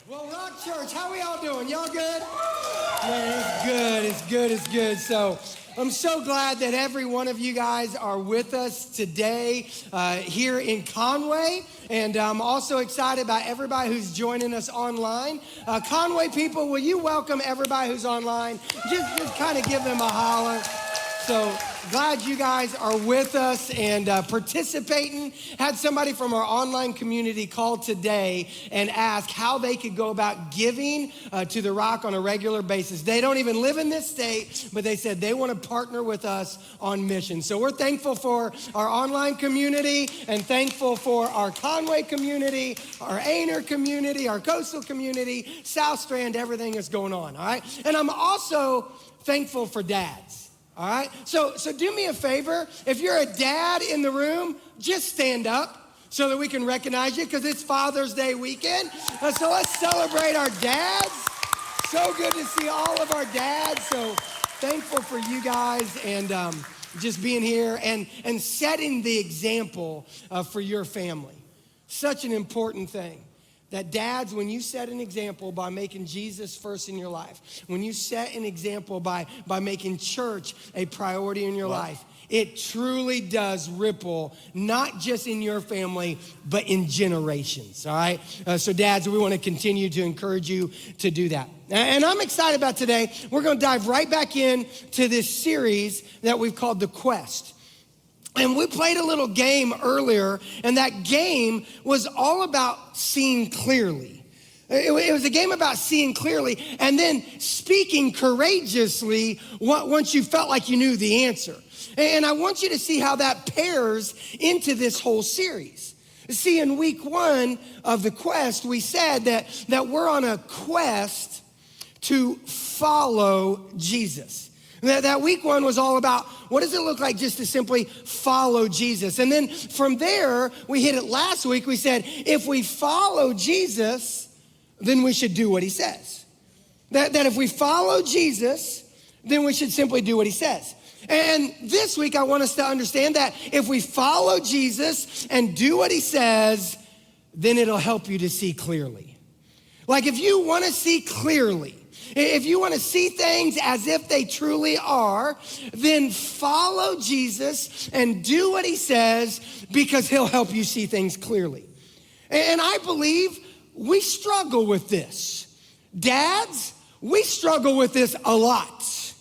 Well, Rock Church, how we all doing? Y'all good? Man, it's good. So I'm so glad that every one of you guys are with us today here in Conway. And I'm also excited about everybody who's joining us online. Conway people, will you welcome everybody who's online? Just kind of give them a holler. So glad you guys are with us and participating. Had somebody from our online community call today and ask how they could go about giving to the Rock on a regular basis. They don't even live in this state, but they said they want to partner with us on mission. So we're thankful for our online community and thankful for our Conway community, our Ainer community, our coastal community, South Strand, everything that's going on, all right? And I'm also thankful for dads. All right, so do me a favor. If you're a dad in the room, just stand up so that we can recognize you because it's Father's Day weekend. So let's celebrate our dads. So good to see all of our dads. So thankful for you guys and just being here and setting the example for your family. Such an important thing. That dads, when you set an example by making Jesus first in your life, when you set an example by making church a priority in your life, it truly does ripple, not just in your family, but in generations, all right? So dads, we want to continue to encourage you to do that. And I'm excited about today. We're going to dive right back in to this series that we've called The Quest. And we played a little game earlier, and that game was all about seeing clearly. It was a game about seeing clearly and then speaking courageously once you felt like you knew the answer. And I want you to see how that pairs into this whole series. See, in week 1 of the quest, we said that we're on a quest to follow Jesus. That week 1 was all about what does it look like just to simply follow Jesus? And then from there, we hit it last week. We said, if we follow Jesus, then we should do what he says. That if we follow Jesus, then we should simply do what he says. And this week, I want us to understand that if we follow Jesus and do what he says, then it'll help you to see clearly. Like if you want to see clearly, if you want to see things as if they truly are, then follow Jesus and do what he says because he'll help you see things clearly. And I believe we struggle with this. Dads, we struggle with this a lot.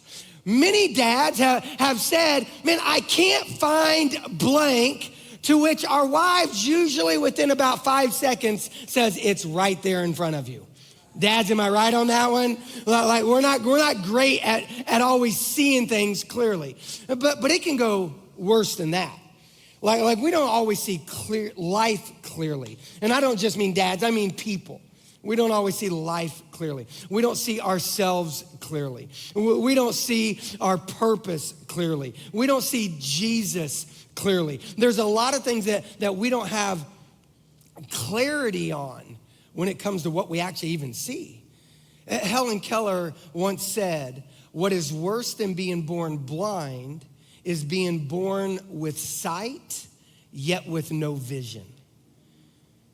Many dads have said, man, I can't find blank, to which our wives usually within about 5 seconds says, it's right there in front of you. Dads, am I right on that one? Like we're not great at always seeing things clearly, but it can go worse than that. Like we don't always see life clearly, and I don't just mean dads. I mean people. We don't always see life clearly. We don't see ourselves clearly. We don't see our purpose clearly. We don't see Jesus clearly. There's a lot of things that we don't have clarity on when it comes to what we actually even see. Helen Keller once said, what is worse than being born blind is being born with sight, yet with no vision.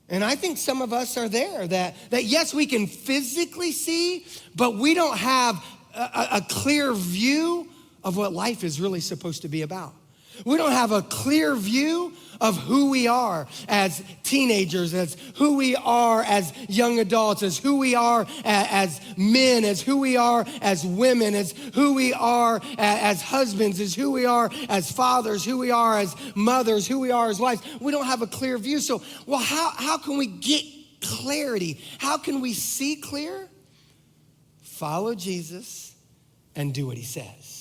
And I think some of us are there, that yes, we can physically see, but we don't have a clear view of what life is really supposed to be about. We don't have a clear view of who we are as teenagers, as who we are as young adults, as who we are as men, as who we are as women, as who we are as husbands, as who we are as fathers, who we are as mothers, who we are as wives. We don't have a clear view. So, well, how can we get clarity? How can we see clear? Follow Jesus and do what he says.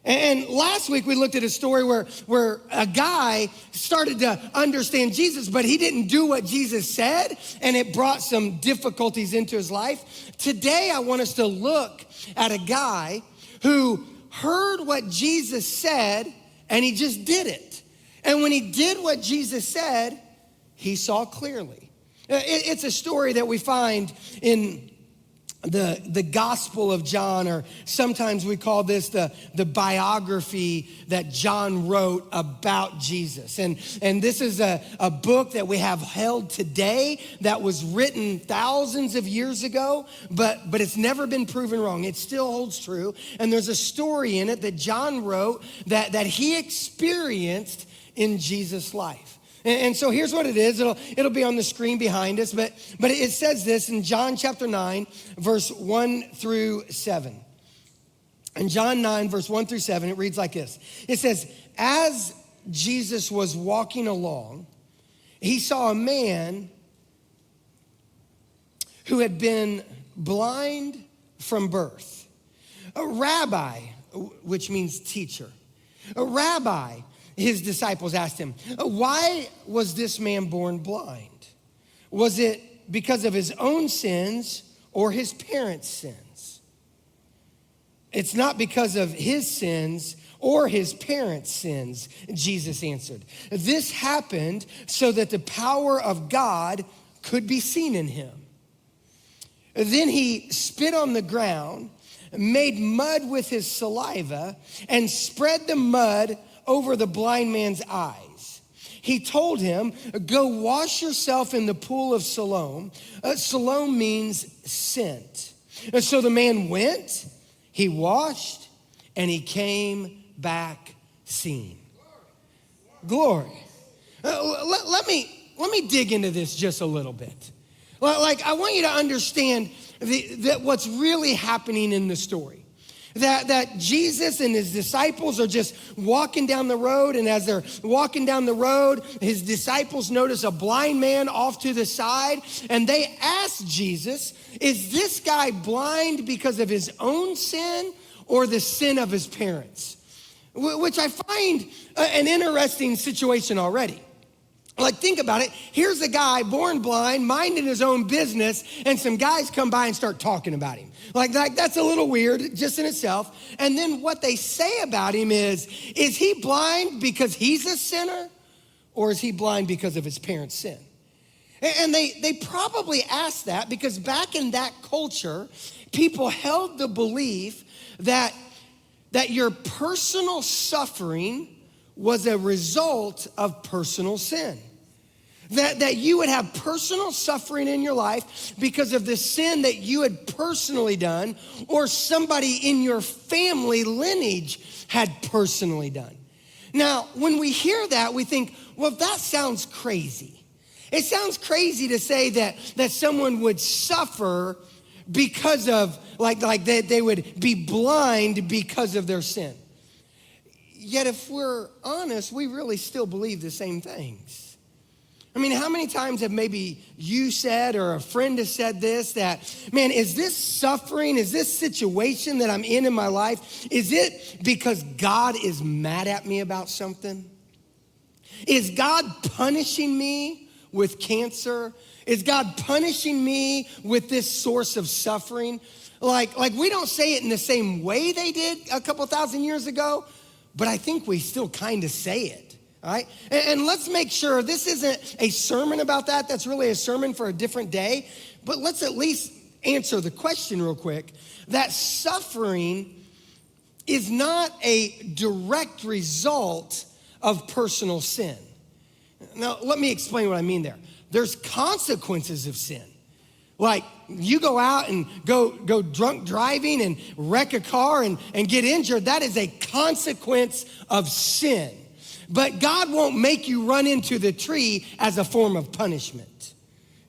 And last week we looked at a story where a guy started to understand Jesus, but he didn't do what Jesus said, and it brought some difficulties into his life. Today I want us to look at a guy who heard what Jesus said, and he just did it. And when he did what Jesus said, he saw clearly. It's a story that we find in the Gospel of John, or sometimes we call this the biography that John wrote about Jesus. And this is a book that we have held today that was written thousands of years ago, but it's never been proven wrong. It still holds true. And there's a story in it that John wrote that he experienced in Jesus' life. And so here's what it is. It'll be on the screen behind us, but it says this in John chapter 9, verse 1 through 7. In John 9, verse 1 through 7, it reads like this. It says, as Jesus was walking along, he saw a man who had been blind from birth. A rabbi, which means teacher. A rabbi, his disciples asked him, why was this man born blind? Was it because of his own sins or his parents' sins? It's not because of his sins or his parents' sins, Jesus answered. This happened so that the power of God could be seen in him. Then he spit on the ground, made mud with his saliva, and spread the mud over the blind man's eyes. He told him, go wash yourself in the pool of Siloam. Siloam means sent. And so the man went, he washed, and he came back seeing. Glory. Let me dig into this just a little bit. Like, I want you to understand that what's really happening in the story. That Jesus and his disciples are just walking down the road, and as they're walking down the road, his disciples notice a blind man off to the side, and they ask Jesus, is this guy blind because of his own sin or the sin of his parents? Which I find an interesting situation already. Like, think about it. Here's a guy born blind, minding his own business, and some guys come by and start talking about him. Like that's a little weird just in itself. And then what they say about him is he blind because he's a sinner, or is he blind because of his parents' sin? And they probably asked that because back in that culture, people held the belief that your personal suffering was a result of personal sin. That you would have personal suffering in your life because of the sin that you had personally done, or somebody in your family lineage had personally done. Now, when we hear that, we think, well, that sounds crazy. It sounds crazy to say that someone would suffer because of, like that they would be blind because of their sin. Yet if we're honest, we really still believe the same things. I mean, how many times have maybe you said, or a friend has said this, that, man, is this suffering, is this situation that I'm in my life, is it because God is mad at me about something? Is God punishing me with cancer? Is God punishing me with this source of suffering? Like we don't say it in the same way they did a couple thousand years ago, but I think we still kind of say it. All right, and let's make sure this isn't a sermon about that. That's really a sermon for a different day. But let's at least answer the question real quick. That suffering is not a direct result of personal sin. Now, let me explain what I mean there. There's consequences of sin. Like you go out and go drunk driving and wreck a car and get injured. That is a consequence of sin. But God won't make you run into the tree as a form of punishment.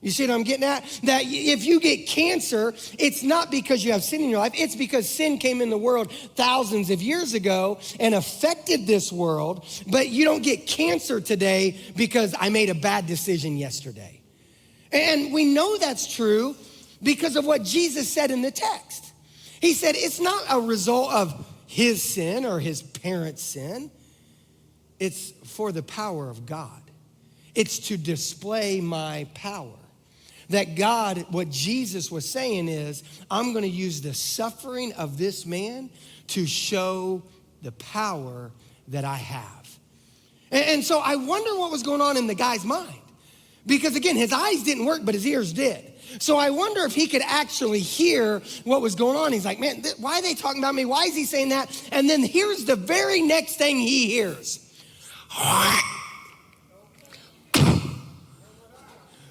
You see what I'm getting at? That if you get cancer, it's not because you have sin in your life. It's because sin came in the world thousands of years ago and affected this world. But you don't get cancer today because I made a bad decision yesterday. And we know that's true because of what Jesus said in the text. He said it's not a result of his sin or his parents' sin. It's for the power of God. It's to display my power. That God, what Jesus was saying is, I'm going to use the suffering of this man to show the power that I have. And so I wonder what was going on in the guy's mind. Because again, his eyes didn't work, but his ears did. So I wonder if he could actually hear what was going on. He's like, man, why are they talking about me? Why is he saying that? And then here's the very next thing he hears.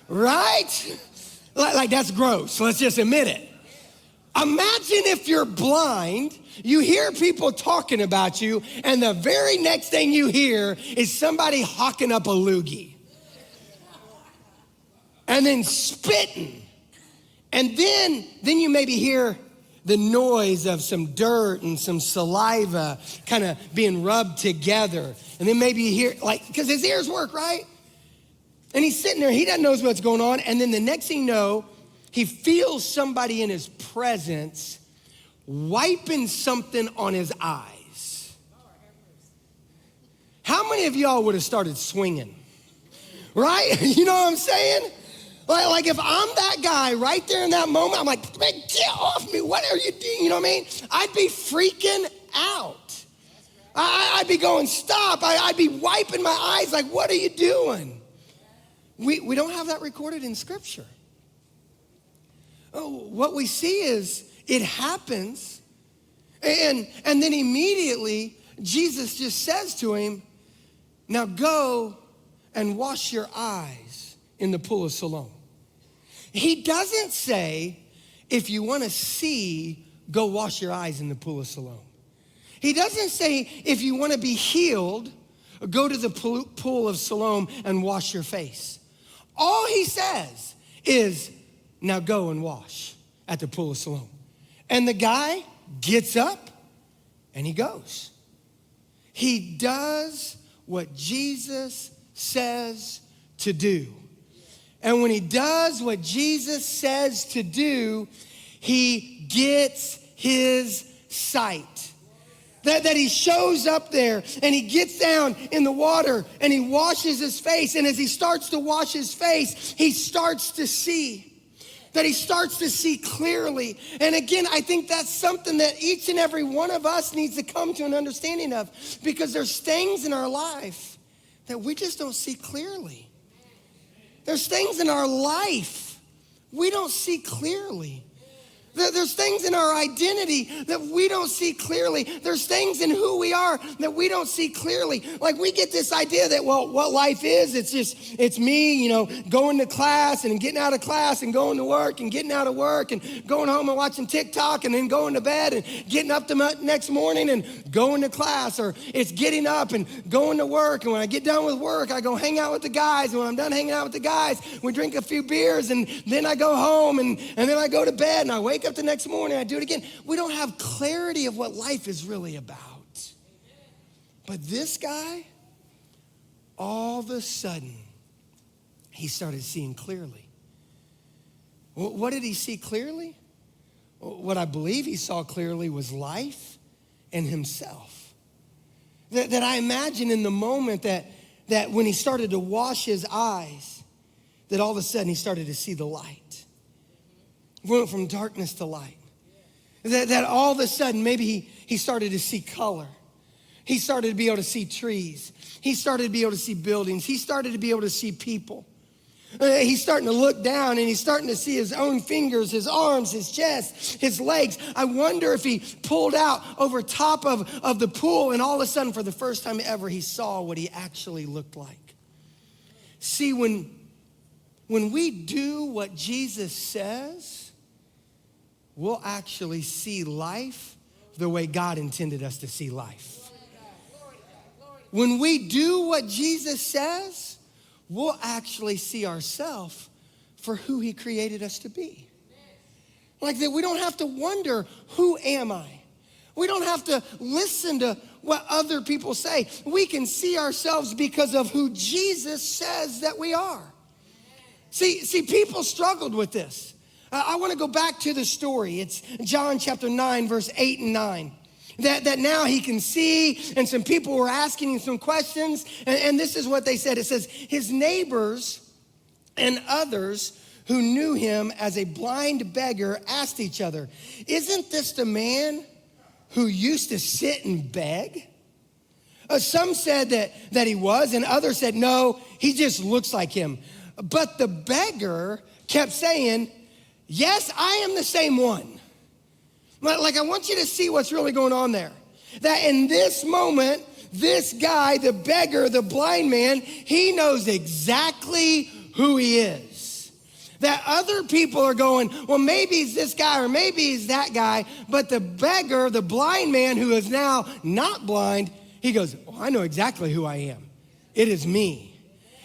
Right? Like that's gross. Let's just admit it. Imagine if you're blind, you hear people talking about you, and the very next thing you hear is somebody hawking up a loogie. And then spitting. And then you maybe hear the noise of some dirt and some saliva kind of being rubbed together. And then maybe you hear, like, because his ears work, right? And he's sitting there, he doesn't know what's going on. And then the next thing you know, he feels somebody in his presence wiping something on his eyes. How many of y'all would have started swinging? Right? You know what I'm saying? Like if I'm that guy right there in that moment, I'm like, man, get off me. What are you doing? You know what I mean? I'd be freaking out. I'd be going, stop. I'd be wiping my eyes like, what are you doing? We don't have that recorded in Scripture. What we see is it happens, and then immediately Jesus just says to him, now go and wash your eyes in the pool of Siloam. He doesn't say, if you want to see, go wash your eyes in the pool of Siloam. He doesn't say, if you want to be healed, go to the pool of Siloam and wash your face. All he says is, now go and wash at the pool of Siloam. And the guy gets up and he goes. He does what Jesus says to do. And when he does what Jesus says to do, he gets his sight. That he shows up there and he gets down in the water and he washes his face. And as he starts to wash his face, he starts to see. That he starts to see clearly. And again, I think that's something that each and every one of us needs to come to an understanding of, because there's things in our life that we just don't see clearly. There's things in our life we don't see clearly. There's things in our identity that we don't see clearly. There's things in who we are that we don't see clearly. Like we get this idea that, well, what life is, it's me, going to class and getting out of class and going to work and getting out of work and going home and watching TikTok and then going to bed and getting up the next morning and going to class. Or it's getting up and going to work. And when I get done with work, I go hang out with the guys. And when I'm done hanging out with the guys, we drink a few beers and then I go home and then I go to bed and I wake up the next morning, I do it again. We don't have clarity of what life is really about. But this guy, all of a sudden, he started seeing clearly. What did he see clearly? What I believe he saw clearly was life and himself. That I imagine in the moment that when he started to wash his eyes, that all of a sudden he started to see the light. Went from darkness to light. That all of a sudden, maybe he started to see color. He started to be able to see trees. He started to be able to see buildings. He started to be able to see people. He's starting to look down and he's starting to see his own fingers, his arms, his chest, his legs. I wonder if he pulled out over top of the pool and all of a sudden, for the first time ever, he saw what he actually looked like. See, when we do what Jesus says, we'll actually see life the way God intended us to see life. When we do what Jesus says, we'll actually see ourselves for who he created us to be. Like that, we don't have to wonder, who am I? We don't have to listen to what other people say. We can see ourselves because of who Jesus says that we are. See, people struggled with this. I want to go back to the story. It's John chapter 9, verse 8 and 9. That now he can see, and some people were asking him some questions, and this is what they said. It says, his neighbors and others who knew him as a blind beggar asked each other, isn't this the man who used to sit and beg? Some said that he was, and others said, no, he just looks like him. But the beggar kept saying, yes, I am the same one. Like, I want you to see what's really going on there. That in this moment, this guy, the beggar, the blind man, he knows exactly who he is. That other people are going, well, maybe he's this guy or maybe he's that guy. But the beggar, the blind man who is now not blind, he goes, oh, I know exactly who I am. It is me.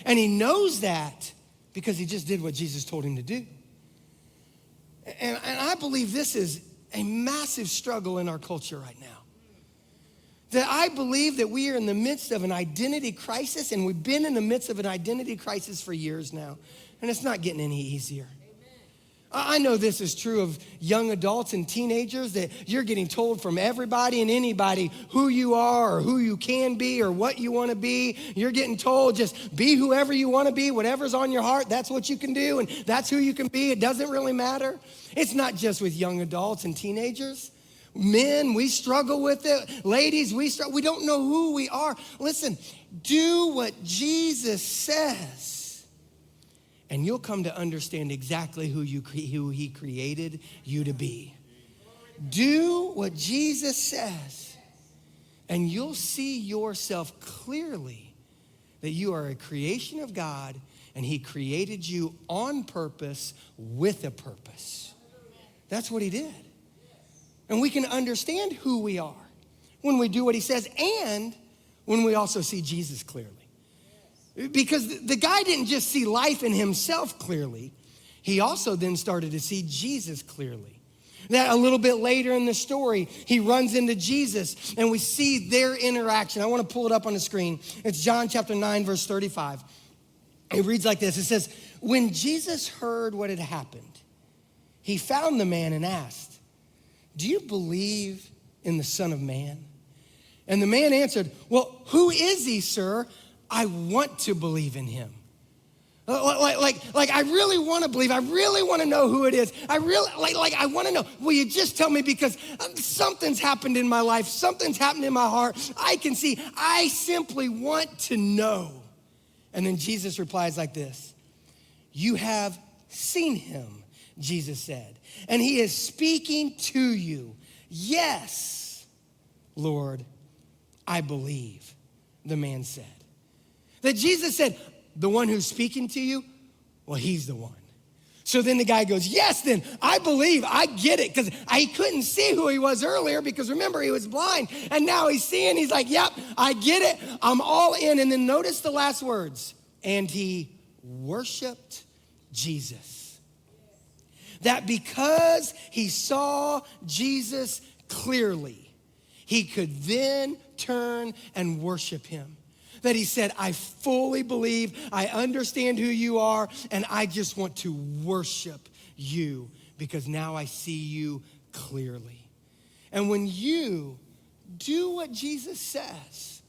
And he knows that because he just did what Jesus told him to do. And I believe this is a massive struggle in our culture right now. That I believe that we are in the midst of an identity crisis, and we've been in the midst of an identity crisis for years now, and it's not getting any easier. I know this is true of young adults and teenagers, that you're getting told from everybody and anybody who you are or who you can be or what you want to be. You're getting told just be whoever you want to be, whatever's on your heart, that's what you can do, and that's who you can be. It doesn't really matter. It's not just with young adults and teenagers. Men, we struggle with it. Ladies, we don't know who we are. Listen, do what Jesus says, and you'll come to understand exactly who he created you to be. Do what Jesus says, and you'll see yourself clearly that you are a creation of God, and he created you on purpose with a purpose. That's what he did. And we can understand who we are when we do what he says and when we also see Jesus clearly. Because the guy didn't just see life in himself clearly. He also then started to see Jesus clearly. That a little bit later in the story, he runs into Jesus and we see their interaction. I want to pull it up on the screen. It's John chapter 9, verse 35. It reads like this. It says, when Jesus heard what had happened, he found the man and asked, do you believe in the Son of Man? And the man answered, well, who is he, sir? I want to believe in him. Like I really want to believe. I really want to know who it is. I want to know. Will you just tell me, because something's happened in my life. Something's happened in my heart. I can see. I simply want to know. And then Jesus replies like this. You have seen him, Jesus said, and he is speaking to you. Yes, Lord, I believe, the man said. That Jesus said, the one who's speaking to you, well, he's the one. So then the guy goes, yes, then I believe, I get it. Because I couldn't see who he was earlier because remember, he was blind. And now he's seeing, he's like, yep, I get it. I'm all in. And then notice the last words. And he worshiped Jesus. That because he saw Jesus clearly, he could then turn and worship him. That he said, I fully believe, I understand who you are, and I just want to worship you because now I see you clearly. And when you do what Jesus says,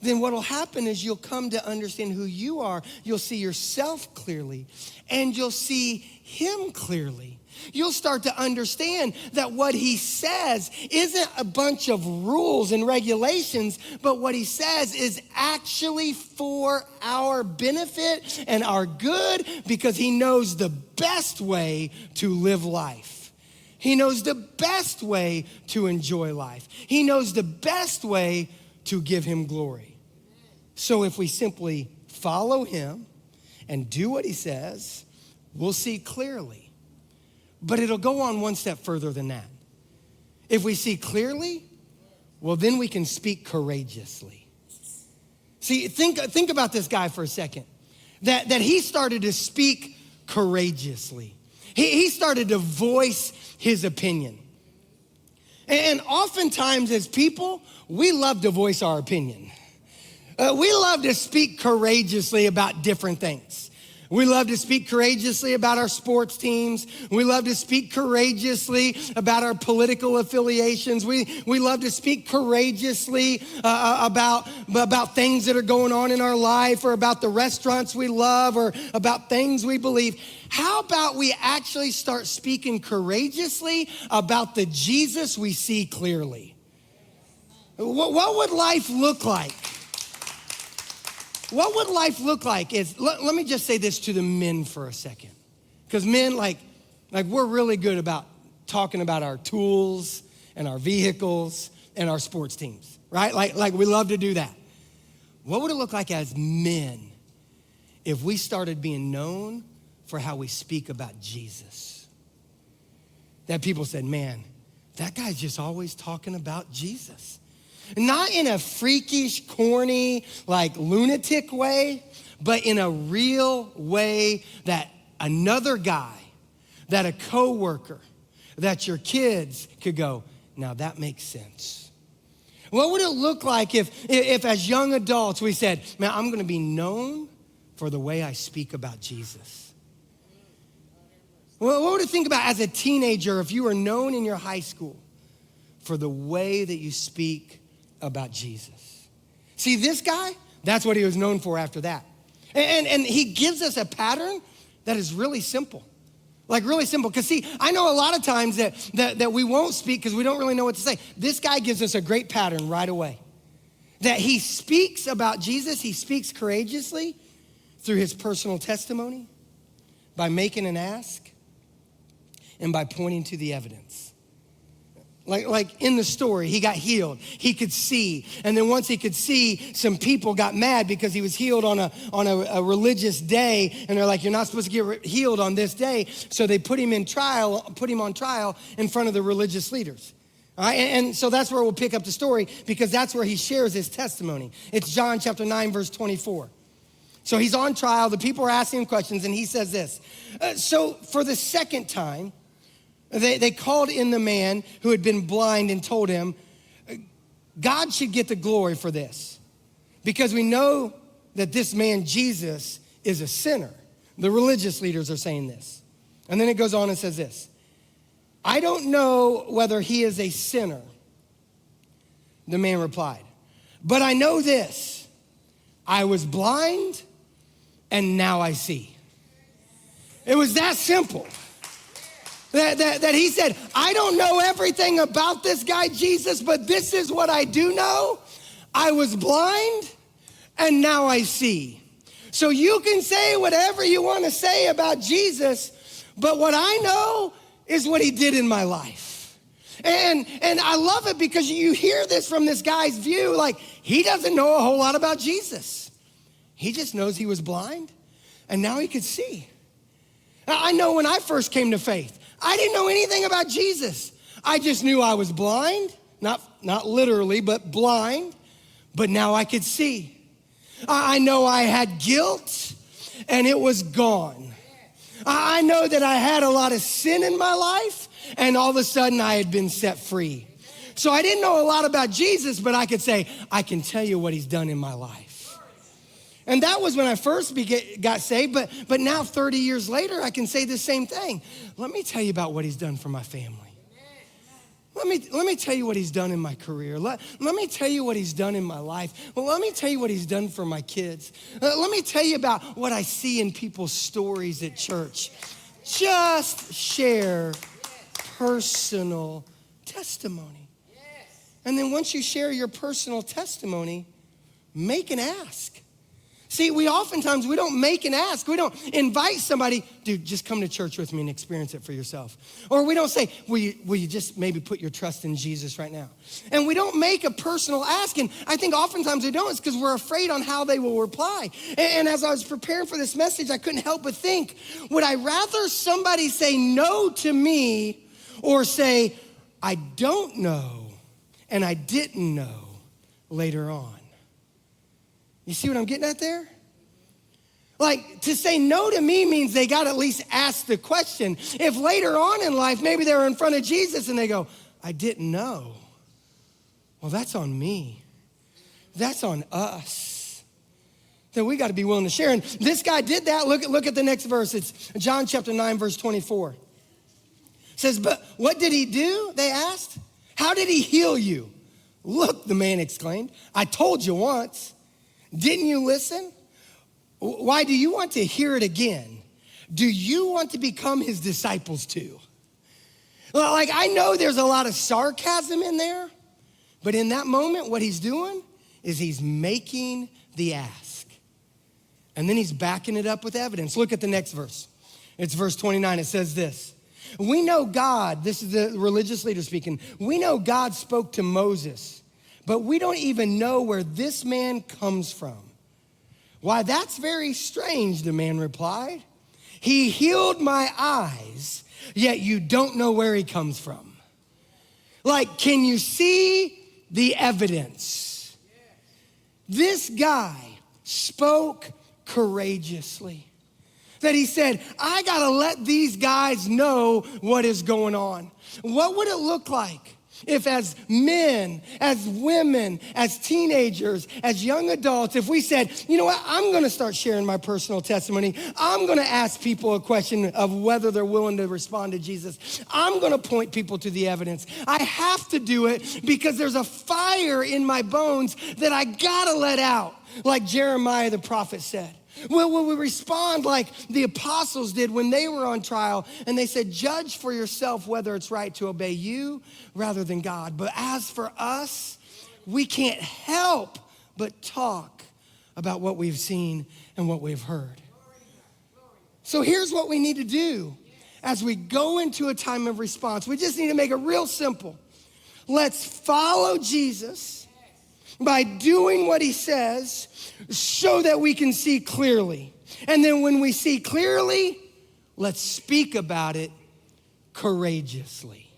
then what will happen is you'll come to understand who you are. You'll see yourself clearly, and you'll see him clearly. You'll start to understand that what he says isn't a bunch of rules and regulations, but what he says is actually for our benefit and our good, because he knows the best way to live life. He knows the best way to enjoy life. He knows the best way to give him glory. So if we simply follow him and do what he says, we'll see clearly. But it'll go on one step further than that. If we see clearly, well, then we can speak courageously. See, think about this guy for a second. That he started to speak courageously. He started to voice his opinion. And oftentimes as people, we love to voice our opinion. We love to speak courageously about different things. We love to speak courageously about our sports teams. We love to speak courageously about our political affiliations. We love to speak courageously about things that are going on in our life, or about the restaurants we love, or about things we believe. How about we actually start speaking courageously about the Jesus we see clearly? What would life look like what would life look like is, let me just say this to the men for a second. Because men, like we're really good about talking about our tools and our vehicles and our sports teams, right? Like we love to do that. What would it look like as men if we started being known for how we speak about Jesus? That people said, man, that guy's just always talking about Jesus. Not in a freakish, corny, like lunatic way, but in a real way that another guy, that a coworker, that your kids could go, now that makes sense. What would it look like if as young adults we said, man, I'm gonna be known for the way I speak about Jesus? Well, what would you think about as a teenager if you were known in your high school for the way that you speak about Jesus? See, this guy, that's what he was known for after that. And he gives us a pattern that is really simple. Like really simple, because see, I know a lot of times that we won't speak because we don't really know what to say. This guy gives us a great pattern right away. That he speaks about Jesus, he speaks courageously through his personal testimony, by making an ask, and by pointing to the evidence. Like in the story, he got healed. He could see. And then once he could see, some people got mad because he was healed on a religious day. And they're like, you're not supposed to get healed on this day. So they put him on trial in front of the religious leaders. All right, and so that's where we'll pick up the story, because that's where he shares his testimony. It's John chapter 9, verse 24. So he's on trial. The people are asking him questions, and he says this. So for the second time, they called in the man who had been blind and told him, God should get the glory for this, because we know that this man, Jesus, is a sinner. The religious leaders are saying this. And then it goes on and says this. I don't know whether he is a sinner, the man replied, but I know this. I was blind and now I see. It was that simple. That he said, I don't know everything about this guy, Jesus, but this is what I do know. I was blind and now I see. So you can say whatever you want to say about Jesus, but what I know is what he did in my life. And I love it because you hear this from this guy's view, like he doesn't know a whole lot about Jesus. He just knows he was blind and now he could see. I know when I first came to faith, I didn't know anything about Jesus. I just knew I was blind, not literally, but blind, but now I could see. I know I had guilt and it was gone. I know that I had a lot of sin in my life and all of a sudden I had been set free. So I didn't know a lot about Jesus, but I could say, I can tell you what he's done in my life. And that was when I first got saved, but now 30 years later, I can say the same thing. Let me tell you about what he's done for my family. Let me tell you what he's done in my career. Let me tell you what he's done in my life. Well, let me tell you what he's done for my kids. Let me tell you about what I see in people's stories at church. Just share personal testimony. And then once you share your personal testimony, make an ask. See, we don't make an ask. We don't invite somebody, dude, just come to church with me and experience it for yourself. Or we don't say, will you just maybe put your trust in Jesus right now? And we don't make a personal ask. And I think oftentimes we don't. It's because we're afraid on how they will reply. And as I was preparing for this message, I couldn't help but think, would I rather somebody say no to me or say, I don't know and I didn't know later on? You see what I'm getting at there? Like, to say no to me means they got to at least ask the question. If later on in life, maybe they're in front of Jesus and they go, I didn't know. Well, that's on me. That's on us. Then we got to be willing to share. And this guy did that. Look at the next verse. It's John chapter 9, verse 24. It says, but what did he do? They asked. How did he heal you? Look, the man exclaimed, I told you once. Didn't you listen? Why do you want to hear it again? Do you want to become his disciples too? Like, I know there's a lot of sarcasm in there, but in that moment, what he's doing is he's making the ask. And then he's backing it up with evidence. Look at the next verse. It's verse 29. It says this. We know God, this is the religious leader speaking, we know God spoke to Moses, but we don't even know where this man comes from. Why, that's very strange, the man replied. He healed my eyes, yet you don't know where he comes from. Like, can you see the evidence? This guy spoke courageously. That he said, I gotta let these guys know what is going on. What would it look like if as men, as women, as teenagers, as young adults, if we said, you know what, I'm gonna start sharing my personal testimony. I'm gonna ask people a question of whether they're willing to respond to Jesus. I'm gonna point people to the evidence. I have to do it because there's a fire in my bones that I gotta let out, like Jeremiah the prophet said. Will we respond like the apostles did when they were on trial and they said, judge for yourself whether it's right to obey you rather than God. But as for us, we can't help but talk about what we've seen and what we've heard. So here's what we need to do as we go into a time of response. We just need to make it real simple. Let's follow Jesus by doing what he says so that we can see clearly. And then when we see clearly, let's speak about it courageously.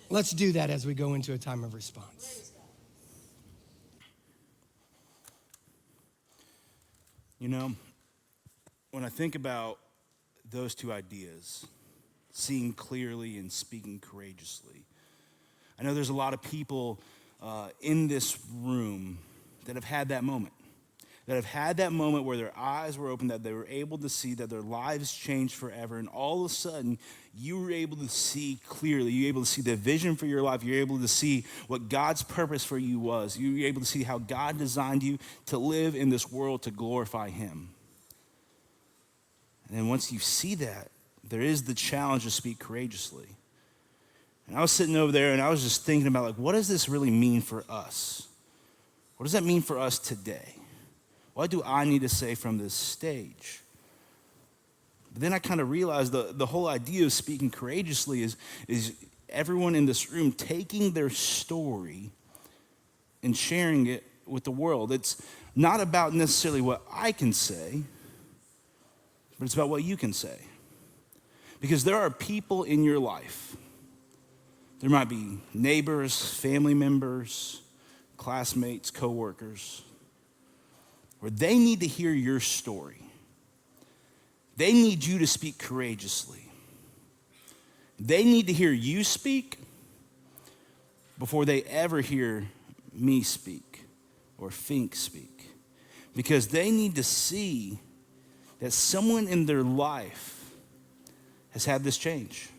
Let's do that as we go into a time of response. You know, when I think about those two ideas, seeing clearly and speaking courageously, I know there's a lot of people in this room that have had that moment. That have had that moment where their eyes were open, that they were able to see that their lives changed forever, and all of a sudden, you were able to see clearly. You were able to see the vision for your life. You were able to see what God's purpose for you was. You were able to see how God designed you to live in this world to glorify him. And then once you see that, there is the challenge to speak courageously. And I was sitting over there and I was just thinking about, like, what does this really mean for us? What does that mean for us today? What do I need to say from this stage? But then I kind of realized the whole idea of speaking courageously is everyone in this room taking their story and sharing it with the world. It's not about necessarily what I can say, but it's about what you can say. Because there are people in your life. There might be neighbors, family members, classmates, coworkers, where they need to hear your story. They need you to speak courageously. They need to hear you speak before they ever hear me speak or Fink speak. Because they need to see that someone in their life has had this change.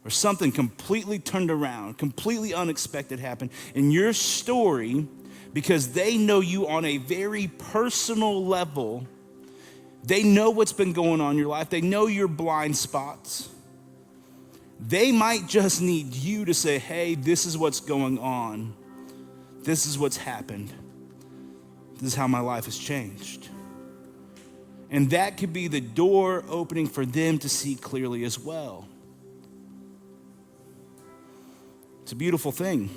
Or something completely turned around, completely unexpected happened in your story, because they know you on a very personal level. They know what's been going on in your life. They know your blind spots. They might just need you to say, hey, this is what's going on. This is what's happened. This is how my life has changed. And that could be the door opening for them to see clearly as well. It's a beautiful thing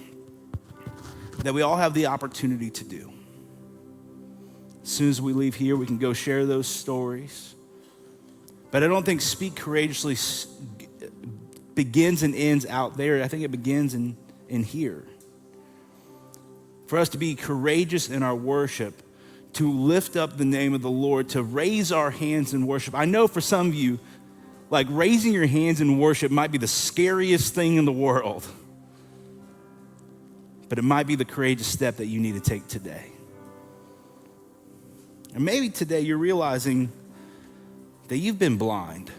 that we all have the opportunity to do. As soon as we leave here, we can go share those stories. But I don't think speak courageously begins and ends out there. I think it begins in here. For us to be courageous in our worship, to lift up the name of the Lord, to raise our hands in worship. I know for some of you, like, raising your hands in worship might be the scariest thing in the world. But it might be the courageous step that you need to take today. And maybe today you're realizing that you've been blind.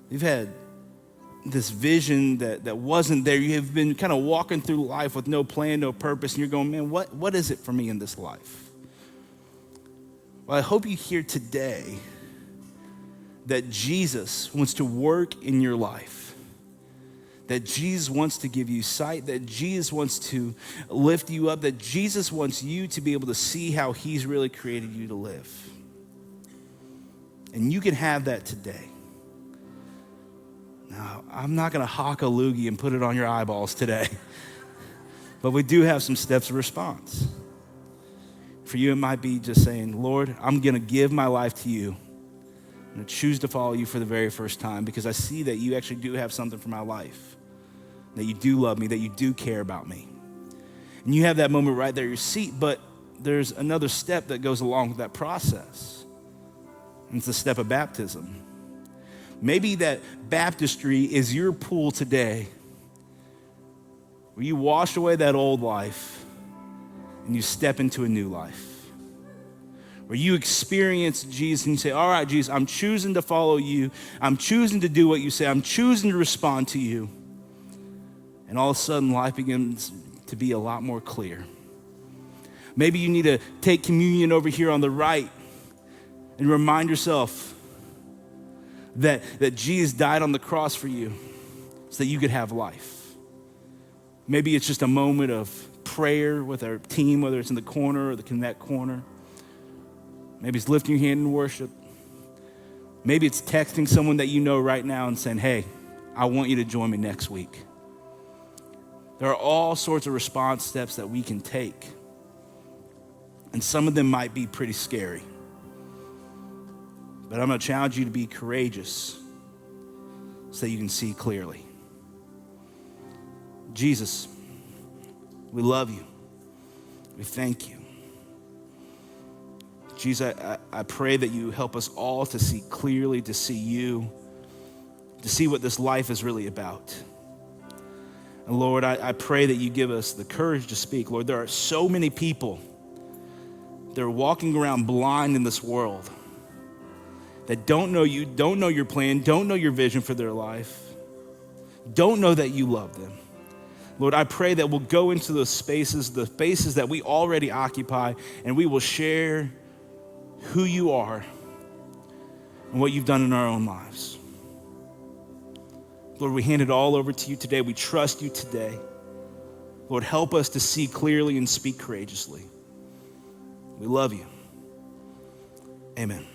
You've had this vision that wasn't there. You have been kind of walking through life with no plan, no purpose, and you're going, man, what is it for me in this life? Well, I hope you hear today that Jesus wants to work in your life, that Jesus wants to give you sight, that Jesus wants to lift you up, that Jesus wants you to be able to see how he's really created you to live. And you can have that today. Now, I'm not going to hawk a loogie and put it on your eyeballs today, but we do have some steps of response. For you, it might be just saying, Lord, I'm going to give my life to you. I'm going to choose to follow you for the very first time because I see that you actually do have something for my life, that you do love me, that you do care about me. And you have that moment right there in your seat, but there's another step that goes along with that process. And it's the step of baptism. Maybe that baptistry is your pool today where you wash away that old life and you step into a new life. Where you experience Jesus and you say, all right, Jesus, I'm choosing to follow you. I'm choosing to do what you say. I'm choosing to respond to you. And all of a sudden, life begins to be a lot more clear. Maybe you need to take communion over here on the right and remind yourself that Jesus died on the cross for you so that you could have life. Maybe it's just a moment of prayer with our team, whether it's in the corner or the Connect corner. Maybe it's lifting your hand in worship. Maybe it's texting someone that you know right now and saying, hey, I want you to join me next week. There are all sorts of response steps that we can take. And some of them might be pretty scary. But I'm going to challenge you to be courageous so that you can see clearly. Jesus, we love you. We thank you. Jesus, I pray that you help us all to see clearly, to see you, to see what this life is really about. And Lord, I pray that you give us the courage to speak. Lord, there are so many people that are walking around blind in this world that don't know you, don't know your plan, don't know your vision for their life, don't know that you love them. Lord, I pray that we'll go into those spaces, the spaces that we already occupy, and we will share who you are and what you've done in our own lives. Lord, we hand it all over to you today. We trust you today. Lord, help us to see clearly and speak courageously. We love you. Amen.